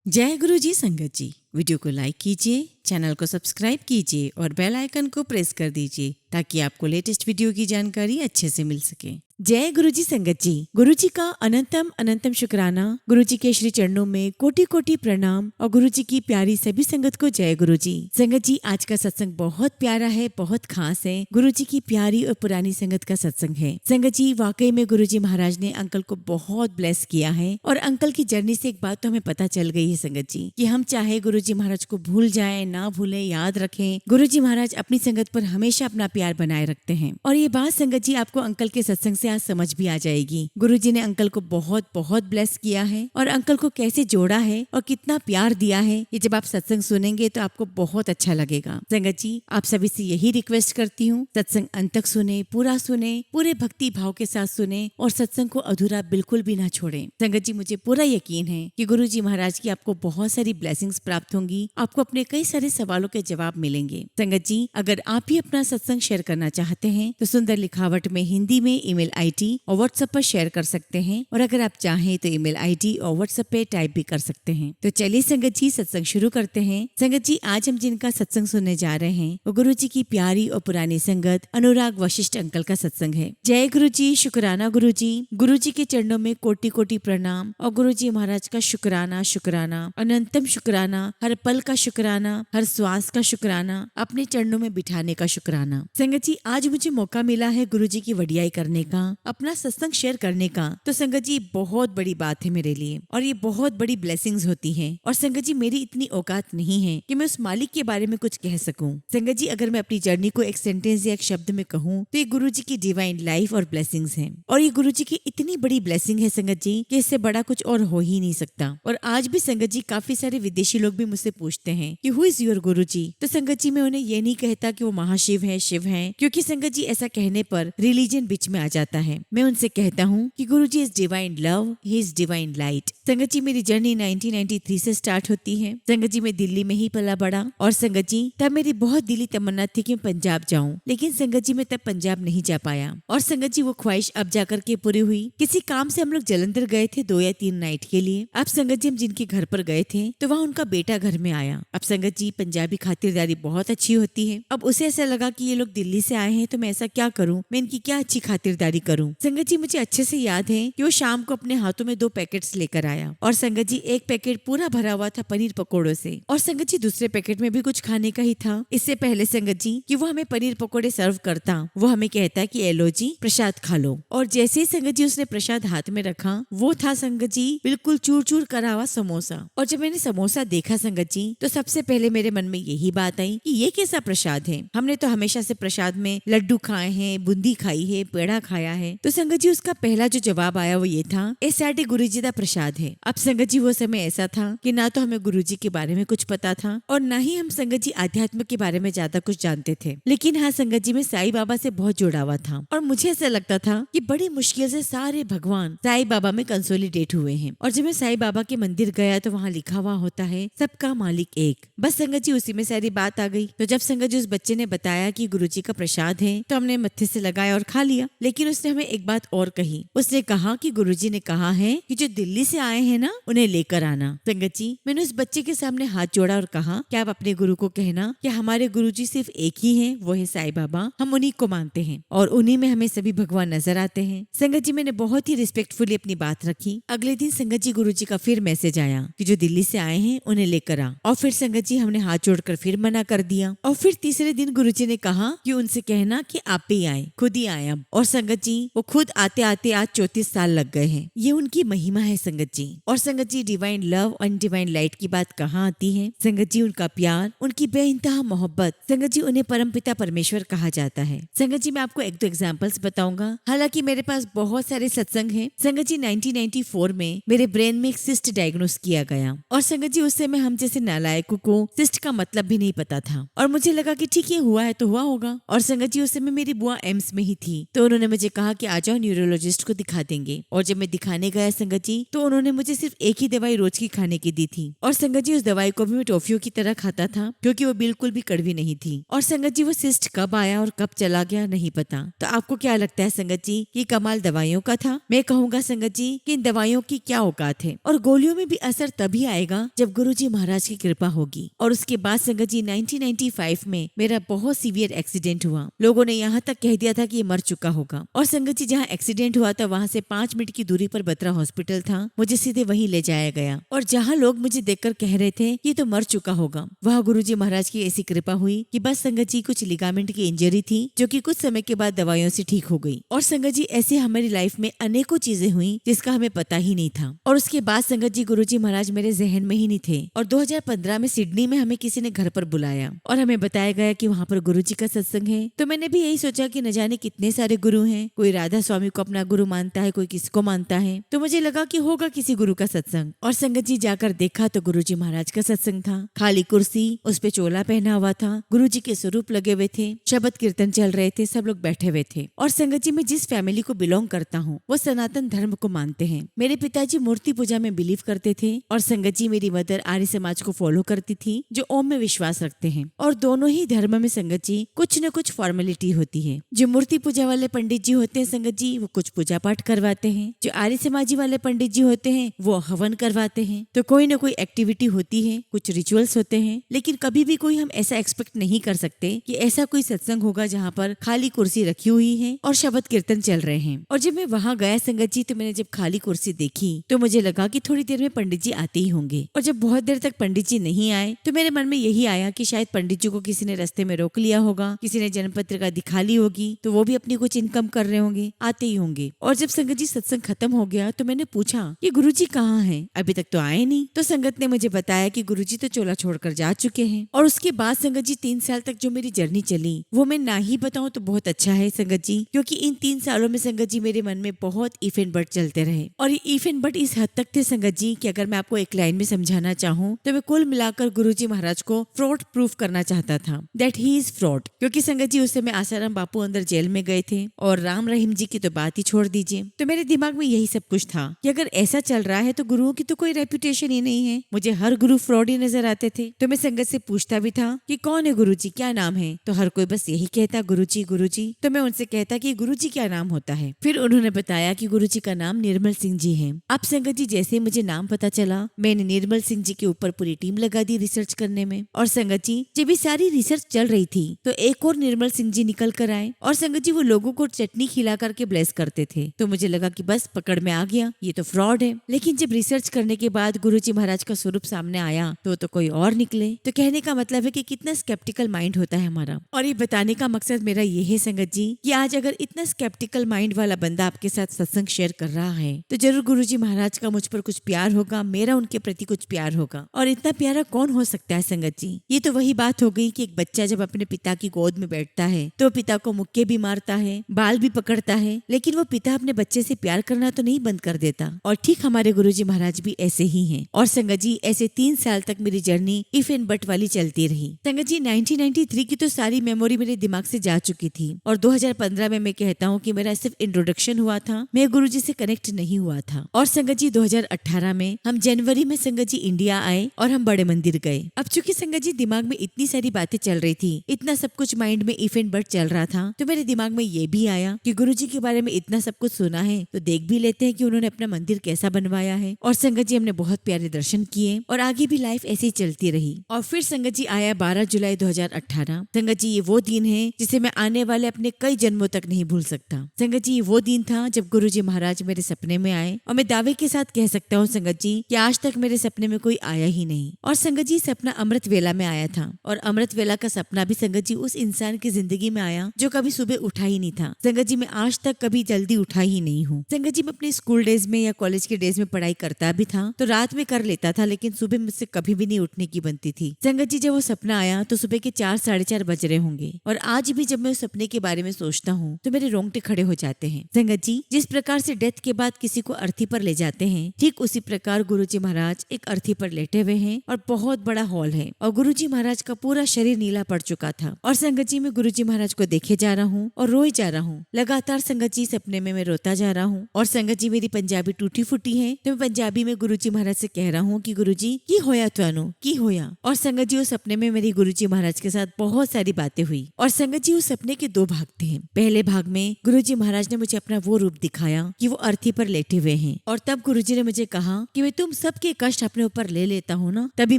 जय गुरु जी संगत जी। वीडियो को लाइक कीजिए, चैनल को सब्सक्राइब कीजिए और बेल आइकन को प्रेस कर दीजिए ताकि आपको लेटेस्ट वीडियो की जानकारी अच्छे से मिल सके। जय गुरु जी संगत जी। गुरु जी का अनंतम अनंतम शुक्राना। गुरु जी के श्री चरणों में कोटि कोटि प्रणाम और गुरु जी की प्यारी सभी संगत को जय गुरु जी। संगत जी, आज का सत्संग बहुत प्यारा है, बहुत खास है। गुरु जी की प्यारी और पुरानी संगत का सत्संग है। संगत जी, वाकई में गुरु जी महाराज ने अंकल को बहुत ब्लेस किया है और अंकल की जर्नी से एक बात तो हमें पता चल गई है संगत जी, कि हम चाहे गुरु जी महाराज को भूल जाए ना भूले, याद रखें, गुरु जी महाराज अपनी संगत पर हमेशा अपना प्यार बनाए रखते हैं। और ये बात संगत जी आपको अंकल के सत्संग से आज समझ भी आ जाएगी। गुरुजी ने अंकल को बहुत बहुत ब्लेस किया है और अंकल को कैसे जोड़ा है और कितना प्यार दिया है, ये जब आप सत्संग सुनेंगे तो आपको बहुत अच्छा लगेगा। संगत जी, आप सभी से यही रिक्वेस्ट करती हूँ, सत्संग अंत तक सुने, पूरा सुने, पूरे भक्ति भाव के साथ सुने और सत्संग को अधूरा बिल्कुल भी ना छोड़े। संगत जी, मुझे पूरा यकीन है कि गुरु जी महाराज की आपको बहुत सारी ब्लेसिंग्स प्राप्त होंगी, आपको अपने कई सारे सवालों के जवाब मिलेंगे। संगत जी, अगर आप भी अपना सत्संग शेयर करना चाहते हैं तो सुंदर लिखावट में हिंदी में ईमेल आईडी और व्हाट्सएप पर शेयर कर सकते हैं, और अगर आप चाहें तो ईमेल आईडी और व्हाट्सएप पे टाइप भी कर सकते हैं। तो चलिए संगत जी, सत्संग शुरू करते हैं। संगत जी, आज हम जिनका सत्संग सुनने जा रहे हैं वो गुरु जी की प्यारी और पुरानी संगत अनुराग वशिष्ठ अंकल का सत्संग है। जय गुरु जी, शुक्राना गुरु जी। गुरु जी के चरणों में कोटि कोटि प्रणाम और गुरु जी महाराज का शुक्राना शुक्राना, अनंतम शुक्राना, हर पल का शुक्राना, हर श्वास का शुक्राना, अपने चरणों में बिठाने का शुक्राना। संगत जी, आज मुझे मौका मिला है गुरु जी की वडियाई करने का, अपना सत्संग शेयर करने का। तो संगत जी, बहुत बड़ी बात है मेरे लिए और ये बहुत बड़ी ब्लेसिंग्स होती हैं। और संगत जी, मेरी इतनी औकात नहीं है कि मैं उस मालिक के बारे में कुछ कह सकूं। संगत जी, अगर मैं अपनी जर्नी को एक सेंटेंस या एक शब्द में कहूं तो ये गुरु जी की डिवाइन लाइफ और ब्लेसिंग्स हैं। और ये गुरु जी की इतनी बड़ी ब्लेसिंग है संगत जी कि इससे बड़ा कुछ और हो ही नहीं सकता। और आज भी संगत जी, काफी सारे विदेशी लोग भी मुझसे पूछते हैं कि हु इज योर गुरु जी। तो संगत जी, मैं उन्हें ये नहीं कहता कि वो महाशिव है, शिव है, क्योंकि संगत जी ऐसा कहने पर रिलीजन बीच में आ जाता है। मैं उनसे कहता हूँ कि Guru ji is divine love, he is divine light. संगत जी, मेरी जर्नी 1993 से स्टार्ट होती है। संगत जी, मैं दिल्ली में ही पला बड़ा और संगत जी तब मेरी बहुत दिली तमन्ना थी कि मैं पंजाब जाऊं, लेकिन संगत जी मैं तब पंजाब नहीं जा पाया। और संगत जी, वो ख्वाहिश अब जाकर के पूरी हुई। किसी काम से हम लोग जलंधर गए थे 2 या 3 नाइट के लिए। अब संगत जी, हम जिनके घर पर गए थे तो वहाँ उनका बेटा घर में आया। अब संगत जी, पंजाबी खातिरदारी बहुत अच्छी होती है। अब उसे ऐसा लगा कि ये लोग दिल्ली से आए हैं तो मैं ऐसा क्या करूं, मैं इनकी क्या अच्छी खातिरदारी करूं। संगत जी, मुझे अच्छे से याद है कि वो शाम को अपने हाथों में 2 पैकेट्स लेकर आया और संगत जी, एक पैकेट पूरा भरा हुआ था पनीर पकोड़ों से और संगत जी दूसरे पैकेट में भी कुछ खाने का ही था। इससे पहले संगत जी कि वो हमें पनीर पकोड़े सर्व करता, वो हमें कहता है कि एलो जी प्रसाद खा लो। और जैसे ही संगत जी उसने प्रसाद हाथ में रखा, वो था संगत जी बिल्कुल चूर चूर करा हुआ समोसा। और जब मैंने समोसा देखा संगत जी, तो सबसे पहले मेरे मन में यही बात आई कि ये कैसा प्रसाद है। हमने तो हमेशा से प्रसाद में लड्डू खाए हैं, बूंदी खाई है, पेड़ा खाया है। तो संगत जी, उसका पहला जो जवाब आया वो ये था, ए साडे गुरु जी दा प्रसाद है। अब संगत जी, वो समय ऐसा था कि ना तो हमें गुरु जी के बारे में कुछ पता था और ना ही हम संगत जी आध्यात्म के बारे में ज्यादा कुछ जानते थे। लेकिन हाँ संगत जी, मैं साईं बाबा से बहुत जुड़ा हुआ था और मुझे ऐसा लगता था कि बड़ी मुश्किल से सारे भगवान साईं बाबा में कंसोलिडेट हुए हैं। और जब मैं साईं बाबा के मंदिर गया तो वहाँ लिखा हुआ होता है, सबका मालिक एक। बस संगत जी, उसी में सारी बात आ गई। तो जब संगत जी उस बच्चे ने बताया कि गुरु जी का प्रसाद है तो हमने मत्थे से लगाया और खा लिया। लेकिन उसने हमें एक बात और कही। उसने कहा कि गुरुजी ने कहा है कि जो दिल्ली से आए हैं ना, उन्हें लेकर आना। संगत जी, मैंने उस बच्चे के सामने हाथ जोड़ा और कहा कि आप अपने गुरु को कहना कि हमारे गुरुजी सिर्फ एक ही हैं, वो है साईं बाबा। हम उन्हीं को मानते हैं और उन्हीं में हमें सभी भगवान नजर आते हैं। संगत जी, मैंने बहुत ही रिस्पेक्टफुली अपनी बात रखी। अगले दिन संगत जी, गुरुजी का फिर मैसेज आया कि जो दिल्ली से आए हैं उन्हें लेकर आ। और फिर संगत जी, हमने हाथ जोड़कर फिर मना कर दिया। और फिर तीसरे दिन गुरुजी ने कहा कि उनसे कहना कि आप भी आए, खुद ही आए अब। और संगत जी, वो खुद आते आते आज 34 साल लग गए हैं। ये उनकी महिमा है संगत जी। और संगत जी, डिवाइन लव और डिवाइन लाइट की बात कहाँ आती है। संगत जी, उनका प्यार, उनकी बेइंतहा मोहब्बत, संगत जी उन्हें परमपिता परमेश्वर कहा जाता है। संगत जी, मैं आपको 1-2 एग्जांपल्स बताऊंगा। हालांकि मेरे पास बहुत सारे सत्संग हैं। संगत जी, 1994 में मेरे ब्रेन में एक सिस्ट डायग्नोस किया गया और संगत जी, उस समय हम जैसे नालायकों को सिस्ट का मतलब भी नहीं पता था और मुझे लगा कि ठीक है, हुआ है तो हुआ होगा। और संगत जी, उस समय मेरी बुआ एम्स में ही थी तो उन्होंने मुझे कहा कि आ जाओ न्यूरोलॉजिस्ट को दिखा देंगे। और जब मैं दिखाने गया संगत जी, तो उन्होंने मुझे सिर्फ एक ही दवाई रोज की खाने की दी थी। और संगत जी उस दवाई को भी मैं टॉफियों की तरह खाता था, क्योंकि वो बिल्कुल भी कड़वी नहीं थी। और संगत जी वो सिस्ट कब आया और कब चला गया नहीं पता। तो आपको क्या लगता है संगत जी कि कमाल दवाइयों का था? मैं कहूँगा संगत जी कि इन दवाइयों की क्या औकात है, और गोलियों में भी असर तभी आएगा जब गुरुजी महाराज की कृपा होगी। और उसके बाद संगत जी 1995 में मेरा बहुत सीवियर एक्सीडेंट हुआ। लोगों ने यहाँ तक कह दिया था कि ये मर चुका होगा। और संगत जी जहाँ एक्सीडेंट हुआ था वहाँ से 5 मिनट की दूरी पर बत्रा हॉस्पिटल था। मुझे सीधे वहीं ले जाया गया, और जहाँ लोग मुझे देखकर कह रहे थे कि तो मर चुका होगा, वहाँ गुरुजी महाराज की ऐसी कृपा हुई कि बस संगत जी कुछ लिगामेंट की इंजरी थी, जो कि कुछ समय के बाद दवाइयों से ठीक हो गई। और संगत जी ऐसे हमारी लाइफ में अनेकों चीजें हुई जिसका हमें पता ही नहीं था। और उसके बाद संगत जी गुरुजी महाराज मेरे जहन में ही नहीं थे। और 2015 में सिडनी में हमें किसी ने घर पर बुलाया और हमें बताया गया कि वहाँ पर गुरुजी का सत्संग है। तो मैंने भी यही सोचा कि न जाने कितने सारे गुरु हैं, कोई राधा स्वामी को अपना गुरु मानता है, कोई किसको मानता है। तो मुझे लगा कि होगा किसी गुरु का सत्संग। और संगत जी जाकर देखा तो गुरुजी महाराज का सत्संग था। खाली कुर्सी, उस पे चोला पहना हुआ था, गुरुजी के स्वरूप लगे हुए थे, शब्द कीर्तन चल रहे थे, सब लोग बैठे हुए थे। और संगत जी मैं जिस फैमिली को बिलोंग करता हूँ वो सनातन धर्म को मानते हैं। मेरे पिताजी मूर्ति पूजा में बिलीव करते थे, और संगत जी मेरी मदर आर्य समाज को फॉलो करती थी, जो ओम में विश्वास रखते हैं। और दोनों ही धर्म में संगत जी कुछ न कुछ फॉर्मेलिटी होती है। जो मूर्ति पूजा वाले पंडित जी होते हैं संगत जी, वो कुछ पूजा पाठ करवाते हैं। जो आर्य समाजी वाले पंडित जी होते हैं वो हवन करवाते हैं। तो कोई न कोई एक्टिविटी होती है, कुछ रिचुअल्स होते हैं। लेकिन कभी भी कोई हम ऐसा एक्सपेक्ट नहीं कर सकते कि ऐसा कोई सत्संग होगा जहाँ पर खाली कुर्सी रखी हुई है और शब्द कीर्तन चल रहे हैं। और जब मैं वहाँ गया संगत जी, तो मैंने जब खाली कुर्सी देखी तो मुझे लगा कि थोड़ी देर में पंडित जी आते ही होंगे। और जब बहुत देर तक पंडित जी नहीं आए तो मेरे मन में यही आया कि शायद पंडित जी को किसी ने रास्ते में रोक लिया होगा, किसी ने जन्म पत्रिका दिखा ली होगी, तो वो भी अपनी कुछ इनकम कर रहे होंगे, आते ही होंगे। और जब संगत जी सत्संग खत्म हो गया तो मैंने पूछा कि गुरुजी कहाँ हैं, अभी तक तो आए नहीं। तो संगत ने मुझे बताया कि गुरुजी तो चोला छोड़कर जा चुके हैं। और उसके बाद संगत जी 3 साल तक जो मेरी जर्नी चली वो मैं ना ही बताऊं तो बहुत अच्छा है संगत जी, क्योंकि इन 3 सालों में संगत जी मेरे मन में बहुत इफ एंड बट चलते रहे। और ये इफ एंड बट इस हद तक थे संगत जी कि अगर मैं आपको एक लाइन में समझाना चाहूँ तो मैं कुल मिलाकर गुरुजी महाराज को फ्रॉड प्रूफ करना चाहता था, दैट ही इज फ्रॉड। क्योंकि संगत जी उस समय आसाराम बापू अंदर जेल में गए थे, और राम रहीम जी की तो बात ही छोड़ दीजिए। तो मेरे दिमाग में यही सब कुछ था कि अगर ऐसा चल रहा है तो गुरुओं की तो कोई रेपुटेशन ही नहीं है। मुझे हर गुरु फ्रॉड ही नजर आते थे। तो मैं संगत से पूछता भी था कि कौन है गुरुजी, क्या नाम है, तो हर कोई बस यही कहता गुरुजी गुरुजी। तो मैं उनसे कहता कि गुरुजी क्या नाम होता है। फिर उन्होंने बताया कि गुरुजी का नाम निर्मल सिंह जी है। अब संगत जी जैसे ही मुझे नाम पता चला, मैंने निर्मल सिंह जी के ऊपर पूरी टीम लगा दी रिसर्च करने में। और संगत जी जब ये सारी रिसर्च चल रही थी तो एक और निर्मल सिंह जी निकल कर आए, और संगत जी वो लोगों को चटनी खिला करके ब्लेस करते थे। तो मुझे लगा कि बस पकड़ में आ गया, ये तो फ्रॉड है। लेकिन जब रिसर्च करने के बाद गुरुजी महाराज का स्वरूप सामने आया तो कोई और निकले। तो कहने का मतलब है कि कितना स्केप्टिकल माइंड होता है हमारा। और ये बताने का मकसद मेरा ये है संगत जी कि आज अगर इतना स्केप्टिकल माइंड वाला बंदा आपके साथ सत्संग शेयर कर रहा है तो जरूर गुरुजी महाराज का मुझ पर कुछ प्यार होगा, मेरा उनके प्रति कुछ प्यार होगा। और इतना प्यारा कौन हो सकता है संगत जी? ये तो वही बात हो गई कि एक बच्चा जब अपने पिता की गोद में बैठता है तो पिता को मुक्के भी मारता है, बाल भी पकड़ता है, लेकिन वो पिता अपने बच्चे से प्यार करना तो नहीं बंद कर देता। और ठीक हमारे गुरुजी महाराज भी ऐसे ही हैं। और संगत जी ऐसे 3 साल तक मेरी जर्नी इफ एंड बट वाली चलती रही। संगत जी 1993 की तो सारी मेमोरी मेरे दिमाग से जा चुकी थी, और 2015 में मैं कहता हूँ कि मेरा सिर्फ इंट्रोडक्शन हुआ था, मैं गुरुजी से कनेक्ट नहीं हुआ था। और संगत जी 2018 में हम जनवरी में संगत जी इंडिया आए और हम बड़े मंदिर गए। अब चूंकि संगत जी दिमाग में इतनी सारी बातें चल रही थी, इतना सब कुछ माइंड में इफ एंड बट चल रहा था, तो मेरे दिमाग में ये भी आया कि गुरुजी के बारे में इतना सब कुछ सुना है तो देख भी लेते हैं कि उन्होंने अपना मंदिर कैसा बनवाया है। और संगत जी हमने बहुत प्यारे दर्शन किए, और आगे भी लाइफ ऐसे ही चलती रही। और फिर संगत जी आया 12 जुलाई 2018। संगत जी ये वो दिन है जिसे मैं आने वाले अपने कई जन्मों तक नहीं भूल सकता। संगत जी ये वो दिन था जब गुरुजी महाराज मेरे सपने में आए, और मैं दावे के साथ कह सकता हूँ संगत जी कि आज तक मेरे सपने में कोई आया ही नहीं। और संगत जी सपना अमृत वेला में आया था, और अमृत वेला का सपना भी संगत जी उस इंसान की जिंदगी में आया जो कभी सुबह उठा ही नहीं था। संगत जी मैं आज तक कभी जल्दी उठा ही नहीं हूँ। संगत जी मैं अपने स्कूल डेज में या कॉलेज के डेज में पढ़ाई करता भी था तो रात में कर लेता था, लेकिन सुबह मुझसे कभी भी नहीं उठने की बनती थी। संगत जी जब वो सपना आया तो सुबह के 4 साढ़े 4 बज रहे होंगे, और आज भी जब मैं उस सपने के बारे में सोचता हूँ तो मेरे रोंगटे खड़े हो जाते हैं। संगत जी जिस प्रकार से डेथ के बाद किसी को अर्थी पर ले जाते हैं, ठीक उसी प्रकार गुरुजी महाराज एक अर्थी पर लेटे हुए हैं, और बहुत बड़ा हॉल है, और गुरुजी महाराज का पूरा शरीर नीला पड़ चुका था। और संगत जी मैं गुरुजी महाराज को देखे जा रहा हूँ और रोए जा रहा हूँ। लगातार संगत जी सपने में मैं रोता जा रहा हूँ और संगत जी मेरी पंजाबी टूटी फूटी है, तो मैं पंजाबी में गुरुजी महाराज से कह रहा हूँ कि गुरुजी की होया तुहानू की होया। और संगत जी उस सपने में मेरी गुरुजी महाराज के साथ बहुत सारी बातें हुई। और संगत जी उस सपने के दो भाग थे। पहले भाग में गुरुजी महाराज ने मुझे अपना वो रूप दिखाया कि वो अर्थी पर लेटे हुए हैं और तब गुरुजी ने मुझे कहा कि मैं तुम सबके कष्ट अपने ऊपर ले लेता हूँ ना, तभी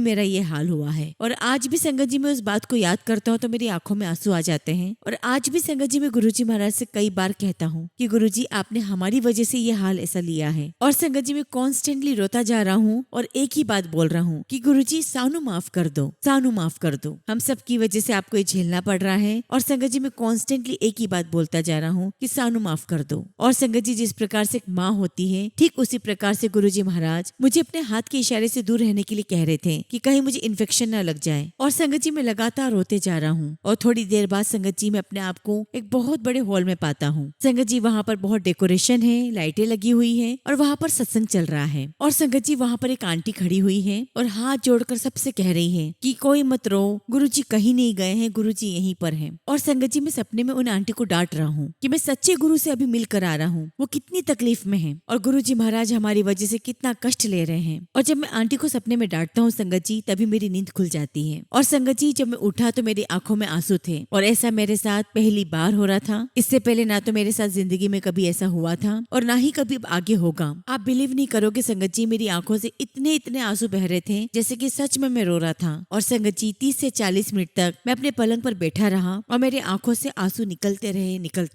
मेरा ये हाल हुआ है। और आज भी संगत जी मैं उस बात को याद करता हूँ तो मेरी आंखों में आंसू आ जाते हैं। और आज भी संगत जी मैं गुरुजी महाराज से कई बार कहता हूँ कि गुरुजी आपने हमारी वजह से ये हाल ऐसा लिया है। और संगत जी मैं कॉन्स्टेंटली रोता जा रहा हूँ और एक ही बात बोल रहा हूँ कि गुरुजी सानू माफ कर दो, सानू माफ कर दो, हम सब की वजह से आपको ये झेलना पड़ रहा है। और संगत जी मैं कॉन्स्टेंटली एक ही बात बोलता जा रहा हूँ कि सानू माफ कर दो। और संगत जी जिस प्रकार से एक माँ होती है, ठीक उसी प्रकार से गुरुजी महाराज मुझे अपने हाथ के इशारे से दूर रहने के लिए कह रहे थे कि कहीं मुझे इन्फेक्शन न लग जाए। और संगत जी मैं लगातार रोते जा रहा हूँ और थोड़ी देर बाद संगत जी मैं अपने आप को एक बहुत बड़े हॉल में पाता हूँ। संगत जी वहाँ पर बहुत डेकोरेशन है, लाइटें लगी हुई है और वहाँ पर सत्संग चल रहा है। और संगत जी वहाँ पर एक आंटी खड़ी हुई है और हाथ जोड़कर सबसे कह रही है कि कोई मत रो, गुरुजी कहीं नहीं गए हैं, गुरुजी यहीं पर हैं। और संगत जी मैं सपने में उन आंटी को डांट रहा हूँ कि मैं सच्चे गुरु से अभी मिलकर आ रहा हूँ, वो कितनी तकलीफ में है और गुरुजी महाराज हमारी वजह से कितना कष्ट ले रहे हैं। और जब मैं आंटी को सपने में डांटता हूँ संगत जी, तभी मेरी नींद खुल जाती है। और संगत जी जब मैं उठा तो मेरी आंखों में आंसू थे और ऐसा मेरे साथ पहली बार हो रहा था। इससे पहले ना तो मेरे साथ जिंदगी में कभी ऐसा हुआ था और ना ही कभी आगे होगा। आप बिलीव नहीं करोगे संगत जी, मेरी आंखों से इतने इतने आंसू बह रहे थे जैसे कि सच में मैं रो रहा था। और संगत जी 30 से 40 मिनट तक मैं अपने पलंग पर बैठा रहा और मेरी आंखों से आंसू निकलते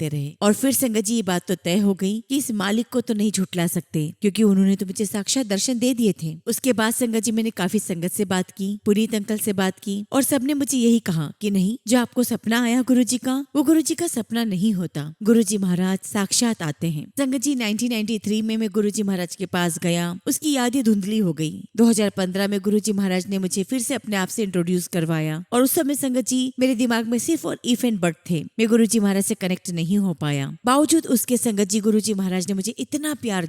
रहे। और फिर संगत जी ये बात तो तय हो गई कि इस मालिक को तो नहीं झुठला सकते, क्योंकि उन्होंने तो मुझे साक्षात दर्शन दे दिए थे। उसके बाद संगत जी मैंने काफी संगत से बात की, पुनीत अंकल से बात की और सबने मुझे यही कहा कि नहीं, जो आपको सपना आया गुरुजी का, वो गुरुजी का सपना नहीं होता, गुरुजी महाराज साक्षात आते हैं। संगत जी 1993 में मैं गुरुजी महाराज के पास गया, उसकी यादें धुंधली हो गई। 2015 में गुरुजी महाराज ने मुझे फिर से अपने आप से इंट्रोड्यूस करवाया और उस समय संगत जी मेरे दिमाग में सिर्फ और इफ एंड बट थे। मैं गुरुजी महाराज से कनेक्ट नहीं हो पाया। बावजूद उसके संगत जी गुरुजी महाराज ने मुझे इतना प्यार